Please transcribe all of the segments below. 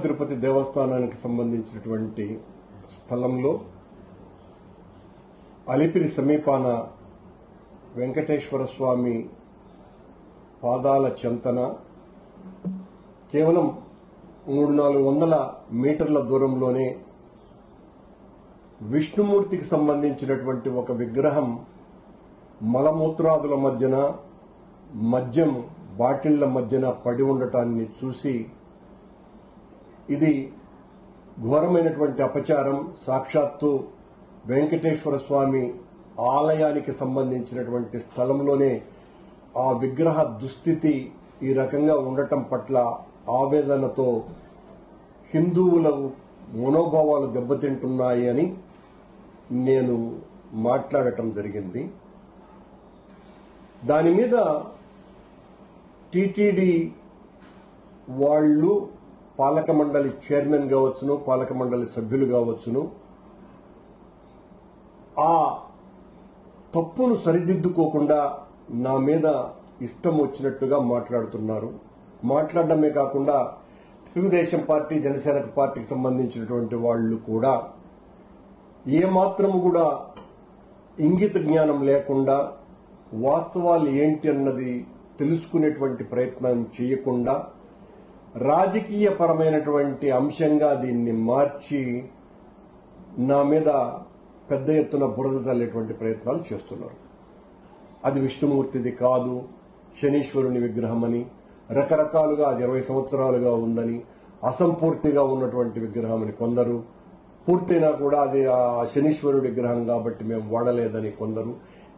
తిరుపతి దేవస్థానానికి సంబంధించినటువంటి స్థలంలో అలిపిరి సమీపాన వెంకటేశ్వర స్వామి పాదాల చెంతన కేవలం 300-400 మీటర్ల దూరంలోనే విష్ణుమూర్తికి సంబంధించినటువంటి ఒక విగ్రహం మలమూత్రాదుల మధ్యన మద్యం బాటిళ్ల మధ్యన పడి ఉండటాన్ని చూసి ఇది ఘోరమైనటువంటి అపచారం, సాక్షాత్తు వెంకటేశ్వర స్వామి ఆలయానికి సంబంధించినటువంటి స్థలంలోనే ఆ విగ్రహ దుస్థితి ఈ రకంగా ఉండటం పట్ల ఆవేదనతో హిందువుల మనోభావాలు దెబ్బతింటున్నాయి అని నేను మాట్లాడటం జరిగింది. దాని మీద టీటీడీ వాళ్ళు పాలక మండలి చైర్మన్ కావచ్చును, పాలక మండలి సభ్యులు కావచ్చును, ఆ తప్పును సరిదిద్దుకోకుండా నా మీద ఇష్టం వచ్చినట్టుగా మాట్లాడుతున్నారు. మాట్లాడడమే కాకుండా తెలుగుదేశం పార్టీ, జనసేన పార్టీకి సంబంధించినటువంటి వాళ్ళు కూడా ఏమాత్రము కూడా ఇంగిత జ్ఞానం లేకుండా వాస్తవాలు ఏంటి అన్నది తెలుసుకునేటువంటి ప్రయత్నం చేయకుండా రాజకీయపరమైనటువంటి అంశంగా దీన్ని మార్చి నా మీద పెద్ద ఎత్తున బురద చల్లేటువంటి ప్రయత్నాలు చేస్తున్నారు. అది విష్ణుమూర్తిది కాదు, శనీశ్వరుని విగ్రహం అని, రకరకాలుగా అది 20 సంవత్సరాలుగా ఉందని, అసంపూర్తిగా ఉన్నటువంటి విగ్రహం అని కొందరు, పూర్తయినా కూడా అది ఆ శనీశ్వరుడి విగ్రహం కాబట్టి మేము వాడలేదని కొందరు,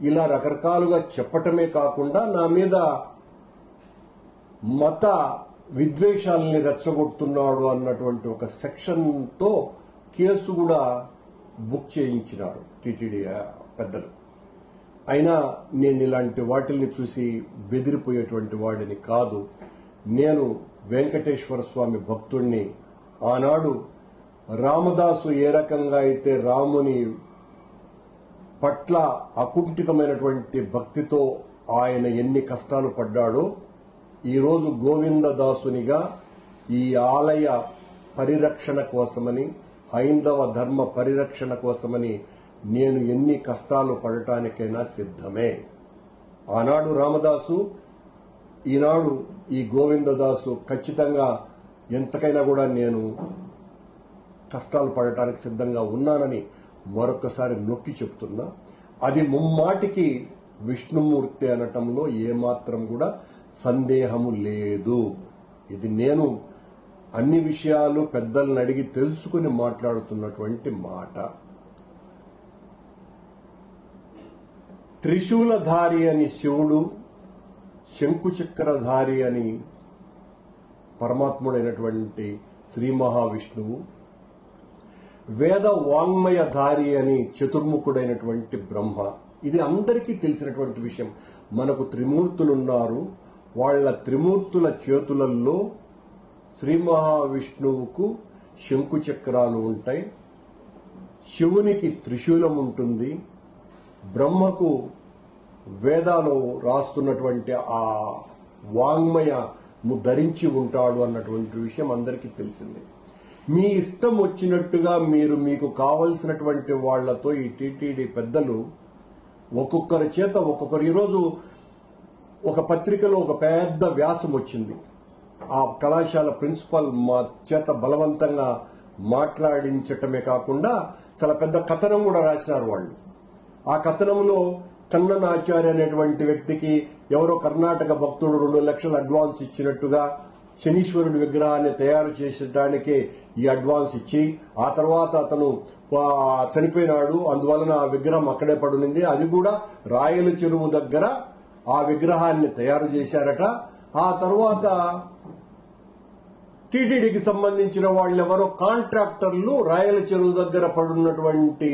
ఇలా రకరకాలుగా చెప్పటమే కాకుండా నా మీద మత విద్వేషాలని రెచ్చగొడుతున్నాడు అన్నటువంటి ఒక సెక్షన్తో కేసు కూడా బుక్ చేయించినారు టీటీడీ పెద్దలు. అయినా నేను ఇలాంటి వాటిల్ని చూసి బెదిరిపోయేటువంటి వాడిని కాదు. నేను వెంకటేశ్వర స్వామి భక్తుణ్ణి. ఆనాడు రామదాసు ఏ రకంగా అయితే రాముని పట్ల అకుంఠితమైనటువంటి భక్తితో ఆయన ఎన్ని కష్టాలు పడ్డాడో, ఈరోజు గోవిందదాసునిగా ఈ ఆలయ పరిరక్షణ కోసమని, హైందవ ధర్మ పరిరక్షణ కోసమని నేను ఎన్ని కష్టాలు పడటానికైనా సిద్ధమే. ఆనాడు రామదాసు, ఈనాడు ఈ గోవిందదాసు ఖచ్చితంగా ఎంతకైనా కూడా నేను కష్టాలు పడటానికి సిద్ధంగా ఉన్నానని మరొకసారి నొక్కి చెప్తున్నా. అది ముమ్మాటికి విష్ణుమూర్తి అనటంలో ఏమాత్రం కూడా సందేహము లేదు. ఇది నేను అన్ని విషయాలు పెద్దలను అడిగి తెలుసుకుని మాట్లాడుతున్నటువంటి మాట. త్రిశూలధారి అని శివుడు, శంకుచక్రధారి అని పరమాత్ముడైనటువంటి శ్రీ మహావిష్ణువు, వేద వాంగ్మయధారి అని చతుర్ముఖుడైనటువంటి బ్రహ్మ. ఇది అందరికీ తెలిసినటువంటి విషయం. మనకు త్రిమూర్తులున్నారు. వాళ్ల త్రిమూర్తుల చేతులలో శ్రీ మహావిష్ణువుకు శంకుచక్రాలు ఉంటాయి, శివునికి త్రిశూలం ఉంటుంది, బ్రహ్మకు వేదాలు రాస్తున్నటువంటి ఆ వాంగ్మయము ధరించి ఉంటాడు అన్నటువంటి విషయం అందరికీ తెలిసిందే. మీ ఇష్టం వచ్చినట్టుగా మీరు మీకు కావలసినటువంటి వాళ్లతో ఈ టీటీడీ పెద్దలు ఒక్కొక్కరి చేత ఒక్కొక్కరు. ఈరోజు ఒక పత్రికలో ఒక పెద్ద వ్యాసం వచ్చింది. ఆ కళాశాల ప్రిన్సిపల్ మా చేత బలవంతంగా మాట్లాడించటమే కాకుండా చాలా పెద్ద కథనం కూడా రాసినారు వాళ్ళు. ఆ కథనంలో కన్నన్ ఆచార్య అనేటువంటి వ్యక్తికి ఎవరో కర్ణాటక భక్తుడు 2 లక్షలు అడ్వాన్స్ ఇచ్చినట్టుగా, శనీశ్వరుడి విగ్రహాన్ని తయారు చేసడానికి ఈ అడ్వాన్స్ ఇచ్చి, ఆ తర్వాత అతను చనిపోయినాడు, అందువలన ఆ విగ్రహం అక్కడే పడునింది, అది కూడా రాయల చెరువు దగ్గర ఆ విగ్రహాన్ని తయారు చేశారట. ఆ తర్వాత టీటీడీకి సంబంధించిన వాళ్ళెవరో కాంట్రాక్టర్లు రాయల చెరువు దగ్గర పడున్నటువంటి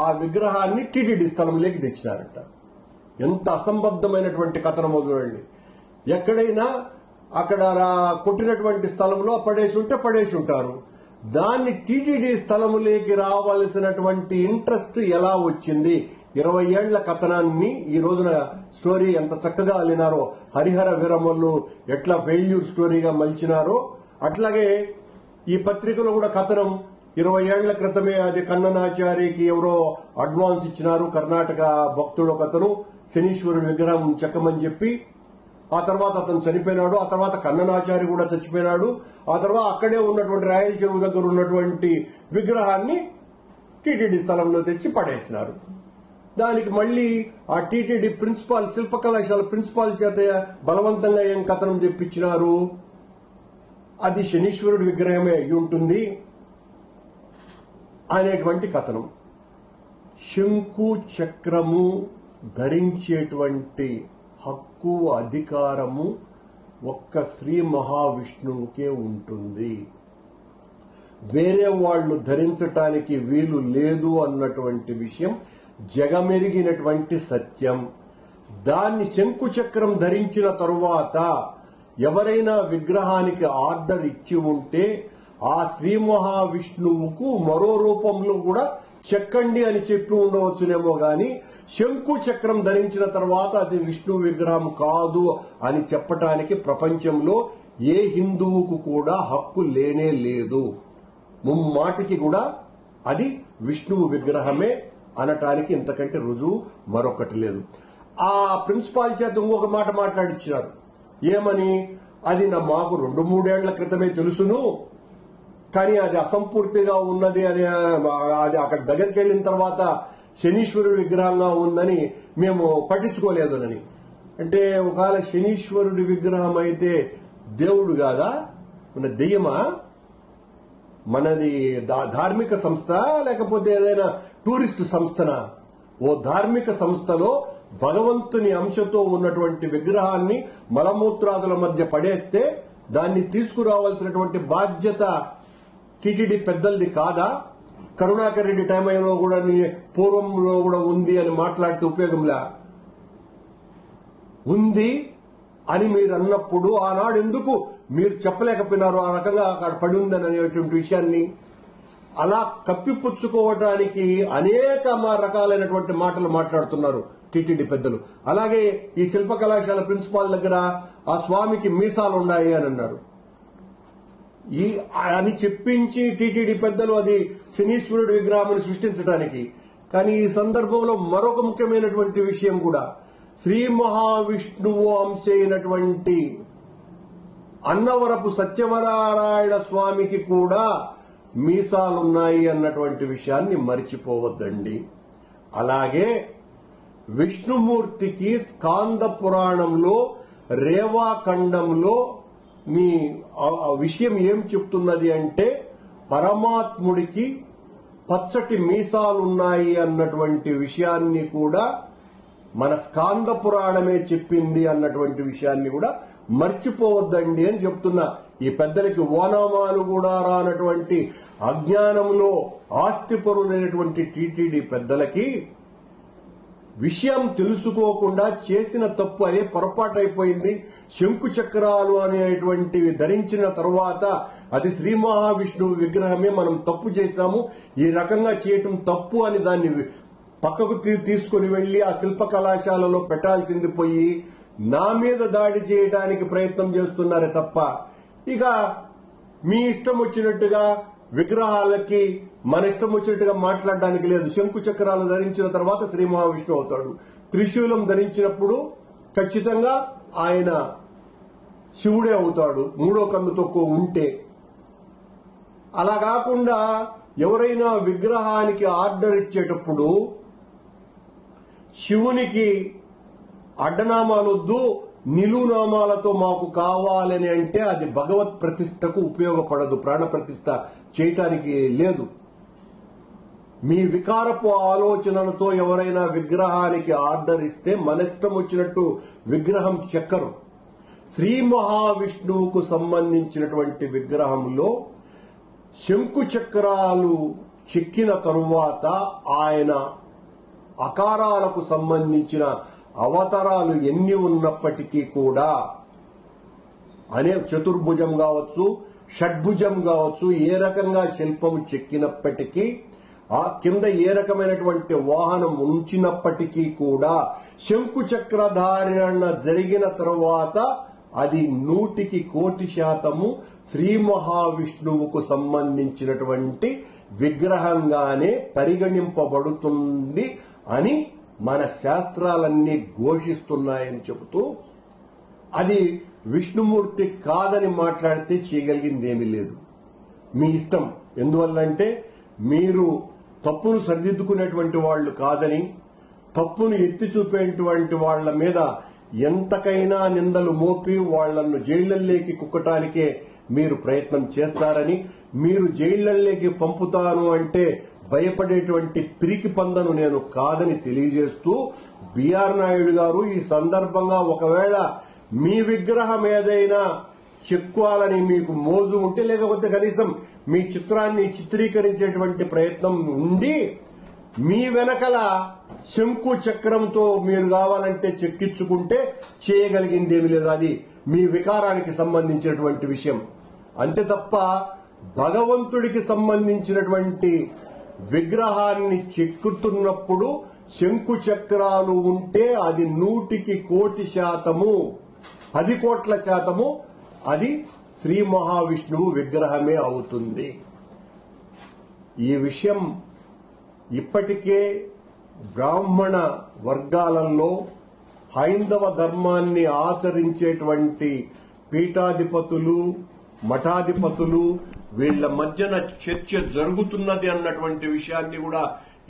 ఆ విగ్రహాన్ని టీటీడీ స్థలంలోకి తెచ్చినారట. ఎంత అసంబద్ధమైనటువంటి కథనమో చూడండి. ఎక్కడైనా అక్కడ కొట్టినటువంటి స్థలంలో పడేసి ఉంటారు. దాన్ని టీటీడీ స్థలములోకి రావాల్సినటువంటి ఇంట్రెస్ట్ ఎలా వచ్చింది? 20 ఏళ్ల కథనాన్ని ఈ రోజున స్టోరీ ఎంత చక్కగా అల్లినారో, హరిహర వీరమల్లు ఎట్లా ఫెయిల్యూర్ స్టోరీగా మలిచినారో అట్లాగే ఈ పత్రికలో కూడా కథనం 20 ఏళ్ల క్రితమే అది కన్ననాచారికి ఎవరో అడ్వాన్స్ ఇచ్చినారు. కర్ణాటక భక్తుడు ఒకతను శనీశ్వరుడి విగ్రహం చెక్కమని చెప్పి, ఆ తర్వాత అతను చనిపోయినాడు. ఆ తర్వాత కన్ననాచారి కూడా చచ్చిపోయినాడు. ఆ తర్వాత అక్కడే ఉన్నటువంటి రాయల చెరువు దగ్గర ఉన్నటువంటి విగ్రహాన్ని టీటీడీ స్థలంలో తెచ్చి పడేసినారు. దానికి మళ్లీ ఆ టీటీడీ ప్రిన్సిపాల్, శిల్పకళాశాల ప్రిన్సిపాల్ చేత బలవంతంగా ఏం కథనం చెప్పించినారు, అది శనీశ్వరుడి విగ్రహమే అయి ఉంటుంది అనేటువంటి కథనం. శంకు చక్రము ధరించేటువంటి హక్కు, అధికారము ఒక్క శ్రీ మహావిష్ణువుకే ఉంటుంది. వేరే వాళ్ళు ధరించటానికి వీలు లేదు అన్నటువంటి విషయం జగమెరిగినటువంటి సత్యం. దాన్ని శంకు చక్రం ధరించిన తరువాత ఎవరైనా విగ్రహానికి ఆర్డర్ ఇచ్చి ఉంటే ఆ శ్రీ మహావిష్ణువుకు మరో రూపంలో కూడా చెక్కండి అని చెప్పి ఉండవచ్చునేమో గాని శంకు చక్రం ధరించిన తర్వాత అది విష్ణు విగ్రహం కాదు అని చెప్పటానికి ప్రపంచంలో ఏ హిందువుకు కూడా హక్కు లేనే లేదు. ముమ్మాటికి కూడా అది విష్ణువు విగ్రహమే అనటానికి ఇంతకంటే రుజువు మరొకటి లేదు. ఆ ప్రిన్సిపాల్ చేత ఇంకొక మాట మాట్లాడిచ్చినారు. ఏమని? అది మాకు 2-3 ఏళ్ల క్రితమే తెలుసును, కానీ అది అసంపూర్తిగా ఉన్నది అని, అది అక్కడ దగ్గరికి వెళ్లిన తర్వాత శనీశ్వరుడి విగ్రహంగా ఉందని మేము పట్టించుకోలేదునని. అంటే ఒకవేళ శనీశ్వరుడి విగ్రహం అయితే దేవుడు కాదా, మన దెయ్యమా? మనది ధార్మిక సంస్థ లేకపోతే ఏదైనా టూరిస్ట్ సంస్థనా? ఓ ధార్మిక సంస్థలో భగవంతుని అంశతో ఉన్నటువంటి విగ్రహాన్ని మలమూత్రాదుల మధ్య పడేస్తే దాన్ని తీసుకురావాల్సినటువంటి బాధ్యత టీటీడీ పెద్దలది కాదా? కరుణాకర్ రెడ్డి టైంలో కూడా పూర్వంలో కూడా ఉంది అని మాట్లాడితే ఉపయోగంలా? ఉంది అని మీరు అన్నప్పుడు ఆనాడు ఎందుకు మీరు చెప్పలేకపోయినారు ఆ రకంగా అక్కడ పడి ఉందని అనేటువంటి విషయాన్ని? అలా కప్పిపుచ్చుకోవడానికి అనేక రకాలైనటువంటి మాటలు మాట్లాడుతున్నారు టీటీడీ పెద్దలు. అలాగే ఈ శిల్ప కళాశాల ప్రిన్సిపాల్ దగ్గర ఆ స్వామికి మీసాలు ఉన్నాయి అని అన్నారు. అని చెప్పించి టీటీడీ పెద్దలు అది శనీశ్వరుడి విగ్రహాన్ని సృష్టించడానికి. కానీ ఈ సందర్భంలో మరొక ముఖ్యమైనటువంటి విషయం కూడా, శ్రీ మహావిష్ణువు అంశ అయినటువంటి అన్నవరపు సత్యనారాయణ స్వామికి కూడా మీసాలున్నాయి అన్నటువంటి విషయాన్ని మరిచిపోవద్దండి. అలాగే విష్ణుమూర్తికి స్కాంద పురాణంలో రేవాఖండంలో మీ విషయం ఏం చెప్తున్నది అంటే పరమాత్ముడికి పచ్చటి మీసాలున్నాయి అన్నటువంటి విషయాన్ని కూడా మన స్కాంద పురాణమే చెప్పింది అన్నటువంటి విషయాన్ని కూడా మర్చిపోవద్దండి అని చెప్తున్నా. ఈ పెద్దలకి ఓనామాలు కూడా రానటువంటి అజ్ఞానంలో ఆస్తిపరులైనటువంటి టీటీడీ పెద్దలకి విషయం తెలుసుకోకుండా చేసిన తప్పు అనే పొరపాటు అయిపోయింది. శంకు చక్రాలు అనేటువంటివి ధరించిన తర్వాత అది శ్రీ మహావిష్ణువు విగ్రహమే, మనం తప్పు చేసినాము, ఈ రకంగా చేయటం తప్పు అని దాన్ని పక్కకు తీసుకుని వెళ్లి ఆ శిల్ప కళాశాలలో పెట్టాల్సింది పోయి నా మీద దాడి చేయడానికి ప్రయత్నం చేస్తున్నారే తప్ప ఇక మీ ఇష్టం వచ్చినట్టుగా విగ్రహాలకి మన ఇష్టం వచ్చినట్టుగా మాట్లాడడానికి లేదు. శంకు చక్రాలు ధరించిన తర్వాత శ్రీ మహావిష్ణువు అవుతాడు. త్రిశూలం ధరించినప్పుడు ఖచ్చితంగా ఆయన శివుడే అవుతాడు, మూడో కన్నుతో ఉంటే. అలా కాకుండా ఎవరైనా విగ్రహానికి ఆర్డర్ ఇచ్చేటప్పుడు శివునికి అడ్డనామాలొద్దు, నిలునామాలతో మాకు కావాలని అంటే అది భగవత్ ప్రతిష్టకు ఉపయోగపడదు, ప్రాణ ప్రతిష్ట చేయటానికి లేదు. మీ వికారపు ఆలోచనలతో ఎవరైనా విగ్రహానికి ఆర్డర్ ఇస్తే మన ఇష్టం వచ్చినట్టు విగ్రహం చెక్కరు. శ్రీ మహావిష్ణువుకు సంబంధించినటువంటి విగ్రహంలో శంకు చక్రాలు చెక్కిన తరువాత ఆయన ఆకారాలకు సంబంధించిన అవతారాలు ఎన్ని ఉన్నప్పటికీ కూడా చతుర్భుజం కావచ్చు, షడ్భుజం కావచ్చు, ఏ రకంగా శిల్పం చెక్కినప్పటికీ ఆ కింద ఏ రకమైనటువంటి వాహనం ఉంచినప్పటికీ కూడా శంకు చక్రధారణ జరిగిన తరువాత అది 100% శ్రీ మహావిష్ణువుకు సంబంధించినటువంటి విగ్రహంగానే పరిగణింపబడుతుంది అని మన శాస్త్రాలన్నీ ఘోషిస్తున్నాయని చెబుతూ, అది విష్ణుమూర్తి కాదని మాట్లాడితే చేయగలిగింది ఏమీ లేదు. మీ ఇష్టం. ఎందువల్లంటే మీరు తప్పును సరిదిద్దుకునేటువంటి వాళ్ళు కాదని, తప్పును ఎత్తి చూపేటువంటి వాళ్ల మీద ఎంతకైనా నిందలు మోపి వాళ్లను జైళ్లలోకి కుక్కటానికే మీరు ప్రయత్నం చేస్తారని, మీరు జైళ్లలోకి పంపుతాను అంటే భయపడేటువంటి పిరికి పందను నేను కాదని తెలియజేస్తూ, బిఆర్ నాయుడు గారు ఈ సందర్భంగా ఒకవేళ మీ విగ్రహం ఏదైనా చెక్కాలని మీకు మోజు ఉంటే, లేకపోతే కనీసం మీ చిత్రాన్ని చిత్రీకరించేటువంటి ప్రయత్నం ఉండి మీ వెనకల శంకు చక్రంతో మీరు కావాలంటే చెక్కించుకుంటే చేయగలిగిందేమీ లేదు. అది మీ వికారానికి సంబంధించినటువంటి విషయం. అంతే తప్ప భగవంతుడికి సంబంధించినటువంటి విగ్రహాన్ని చెక్కుతున్నప్పుడు శంకు చక్రాలు ఉంటే అది 100% 10 కోట్ల శాతము అది శ్రీ మహావిష్ణువు విగ్రహమే అవుతుంది. ఈ విషయం ఇప్పటికే బ్రాహ్మణ వర్గాలలో హైందవ ధర్మాన్ని ఆచరించేటువంటి పీఠాధిపతులు, మఠాధిపతులు వీళ్ల మధ్యన చర్చ జరుగుతున్నది అన్నటువంటి విషయాన్ని కూడా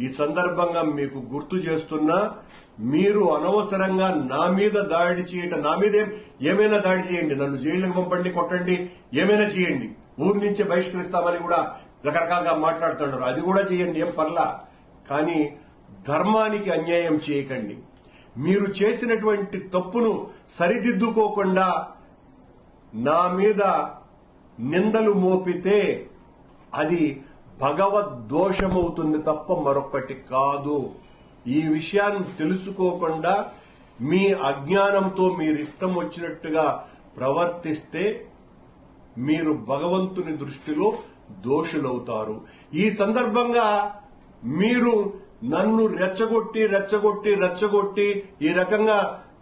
ఈ సందర్భంగా మీకు గుర్తు చేస్తున్నా. మీరు అనవసరంగా నా మీద దాడి చేయటం, నా మీద ఏమైనా దాడి చేయండి, నన్ను జైలుకు పంపండి, కొట్టండి, ఏమైనా చేయండి, ఊరి నుంచి బహిష్కరిస్తామని కూడా రకరకాలుగా మాట్లాడుతున్నారు. అది కూడా చేయండి, ఏం పర్లా. కానీ ధర్మానికి అన్యాయం చేయకండి. మీరు చేసినటువంటి తప్పును సరిదిద్దుకోకుండా నా మీద నిందలు మోపితే అది భగవద్దోషమవుతుంది తప్ప మరొకటి కాదు. ఈ విషయాన్ని తెలుసుకోకుండా మీ అజ్ఞానంతో మీరు ఇష్టం వచ్చినట్టుగా ప్రవర్తిస్తే మీరు భగవంతుని దృష్టిలో దోషులవుతారు. ఈ సందర్భంగా మీరు నన్ను రెచ్చగొట్టి ఈ రకంగా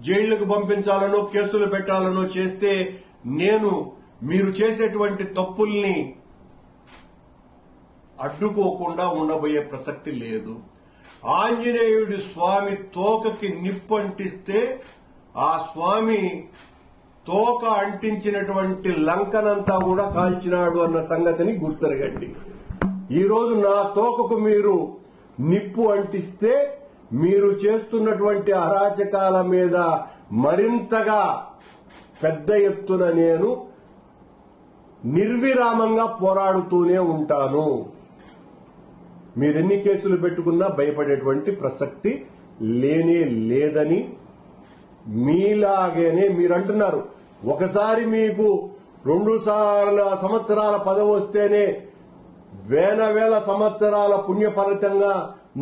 జైళ్లకు పంపించాలనో కేసులు పెట్టాలనో చేస్తే నేను మీరు చేసేటువంటి తప్పుల్ని అడ్డుకోకుండా ఉండబోయే ప్రసక్తి లేదు. ఆంజనేయుడి స్వామి తోకకి నిప్పంటిస్తే ఆ స్వామి తోక అంటించినటువంటి లంకనంతా కూడా కాల్చినాడు అన్న సంగతిని గుర్తెరగండి. ఈరోజు నా తోకకు మీరు నిప్పు అంటిస్తే మీరు చేస్తున్నటువంటి అరాచకాల మీద మరింతగా పెద్ద ఎత్తున నేను నిర్విరామంగా పోరాడుతూనే ఉంటాను. మీరెన్ని కేసులు పెట్టుకున్నా భయపడేటువంటి ప్రసక్తి లేనే లేదని మీలాగేనే మీరంటున్నారు. ఒకసారి మీకు 2 సంవత్సరాల పదవి వస్తేనే వేల సంవత్సరాల పుణ్యఫలితంగా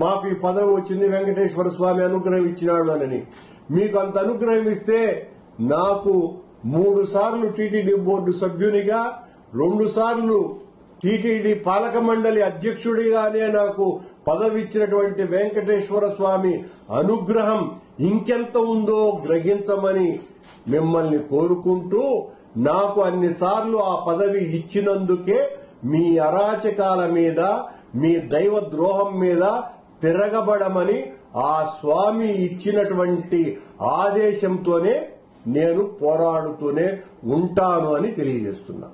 మాకు ఈ పదవి వచ్చింది, వెంకటేశ్వర స్వామి అనుగ్రహం ఇచ్చినాడు అని. మీకు అంత అనుగ్రహం ఇస్తే నాకు 3 సార్లు టీటీడీ బోర్డు సభ్యునిగా, 2 సార్లు టీటీడీ పాలక మండలి అధ్యక్షుడిగానే నాకు పదవి ఇచ్చినటువంటి వెంకటేశ్వర స్వామి అనుగ్రహం ఇంకెంత ఉందో గ్రహించమని మిమ్మల్ని కోరుకుంటూ, నాకు అన్నిసార్లు ఆ పదవి ఇచ్చినందుకే మీ అరాచకాల మీద, మీ దైవ ద్రోహం మీద తిరగబడమని ఆ స్వామి ఇచ్చినటువంటి ఆదేశంతోనే నేను పోరాడుతూనే ఉంటాను అని తెలియజేస్తున్నా.